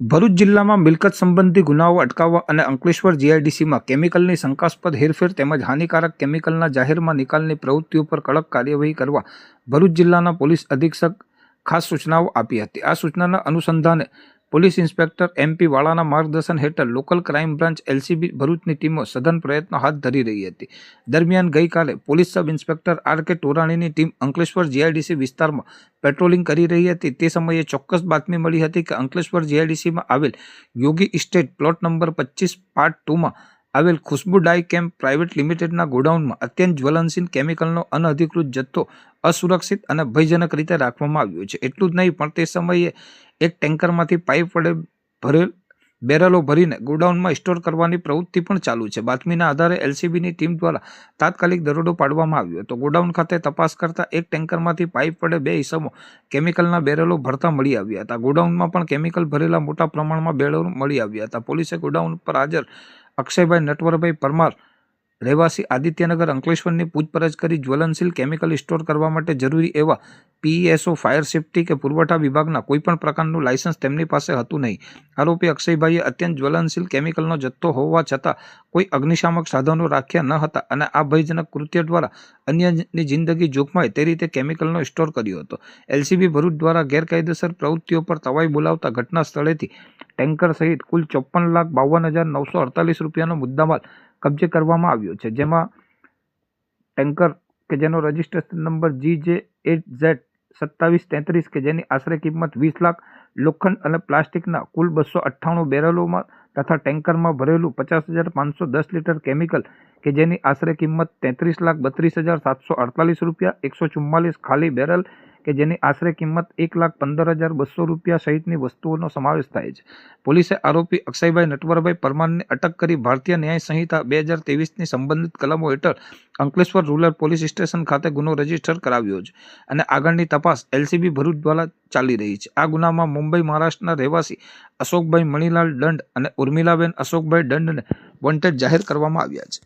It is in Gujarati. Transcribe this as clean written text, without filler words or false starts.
ભરૂચ જિલ્લામાં મિલકત સંબંધી ગુનાઓ અટકાવવા અને અંકલેશ્વર જીઆઈડીસીમાં કેમિકલની શંકાસ્પદ હેરફેર તેમજ હાનિકારક કેમિકલના જાહેરમાં નિકાલની પ્રવૃત્તિઓ પર કડક કાર્યવાહી કરવા ભરૂચ જિલ્લાના પોલીસ અધિક્ષક ખાસ સૂચનાઓ આપી હતી। આ સૂચનાના અનુસંધાને પોલીસ ઇન્સ્પેક્ટર MP વાળાના માર્ગદર્શન હેઠળ લોકલ ક્રાઇમ બ્રાન્ચ LCB ભરૂચની ટીમો સઘન પ્રયત્નો હાથ ધરી રહી હતી। દરમિયાન ગઈકાલે પોલીસ સબ ઇન્સ્પેક્ટર RK ટોરાણીની ટીમ અંકલેશ્વર જીઆઈડીસી વિસ્તારમાં પેટ્રોલિંગ કરી રહી હતી। તે સમયે ચોક્કસ બાતમી મળી હતી કે અંકલેશ્વર જીઆઈડીસીમાં આવેલ યોગી ઇસ્ટેટ પ્લોટ નંબર 25 પાર્ટ 2માં આવેલ ખુશ્બુ ડાય કેમ્પ પ્રાઇવેટ લિમિટેડના ગોડાઉનમાં અત્યંત જ્વલનશીલ કેમિકલનો અનઅધિકૃત જથ્થો અસુરક્ષિત અને ભયજનક રીતે રાખવામાં આવ્યો છે। એટલું જ નહીં પણ તે સમયે એક ટેન્કરમાંથી પાઇપ વડે બેરલો ભરીને ગોડાઉનમાં સ્ટોર કરવાની પ્રવૃત્તિ પણ ચાલુ છે। બાતમીના આધારે LCBની ટીમ દ્વારા તાત્કાલિક દરોડો પાડવામાં આવ્યો હતો। ગોડાઉન ખાતે તપાસ કરતા એક ટેન્કરમાંથી પાઇપ વડે 2 ઇસમો કેમિકલના બેરલો ભરતા મળી આવ્યા હતા। ગોડાઉનમાં પણ કેમિકલ ભરેલા મોટા પ્રમાણમાં બેરલો મળી આવ્યા હતા। પોલીસે ગોડાઉન પર હાજર અક્ષયભાઈ નટવરભાઈ પરમાર રહેવાસી આદિત્યનગર અંકલેશ્વરની પૂછપરછ કરી જ્વલનશીલ કેમિકલ સ્ટોર કરવા માટે જરૂરી એવા PESO ફાયર સેફ્ટી કે પુરવઠા વિભાગના કોઈપણ પ્રકારનું લાયસન્સ તેમની પાસે હતું નહીં। આરોપી અક્ષયભાઈએ અત્યંત જ્વલનશીલ કેમિકલનો જથ્થો હોવા છતાં કોઈ અગ્નિશામક સાધનો રાખ્યા ન હતા અને આ ભયજનક કૃત્ય દ્વારા અન્યની જિંદગી જોખમાય તે રીતે કેમિકલનો સ્ટોર કર્યો હતો। LCB ભરૂચ દ્વારા ગેરકાયદેસર પ્રવૃત્તિઓ પર તવાઈ બોલાવતા ઘટના સ્થળેથી ટેન્કર સહિત કુલ 54,52,948 રૂપિયાનો મુદ્દામાલ કબજે કરવામાં આવ્યો છે। જેમાં ટેન્કર કે જેનો રજિસ્ટ્રેશન નંબર GJ8Z 2733 કે જેની આશરે કિંમત 20 લાખ, લોખંડ અને પ્લાસ્ટિકના કુલ 298 બેરલોમાં તથા ટેન્કરમાં ભરેલું 50,510 લીટર કેમિકલ કે જેની આશરે કિંમત 33,32,748 રૂપિયા, 144 ખાલી બેરલ કે જેની આશરે કિંમત 1,15,200 રૂપિયા સહિતની વસ્તુઓનો સમાવેશ થાય છે। પોલીસે આરોપી અક્ષયભાઈ નટવરભાઈ પરમારને અટક કરી ભારતીય ન્યાય સંહિતા 2023ની સંબંધિત કલમો હેઠળ અંકલેશ્વર રૂરલ પોલીસ સ્ટેશન ખાતે ગુનો રજીસ્ટર કરાવ્યો છે અને આગળની તપાસ LCB ભરૂચ દ્વારા ચાલી રહી છે। આ ગુનામાં મુંબઈ મહારાષ્ટ્રના રહેવાસી અશોકભાઈ મણીલાલ દંડ અને ઉર્મિલાબેન અશોકભાઈ દંડને વોન્ટેડ જાહેર કરવામાં આવ્યા છે।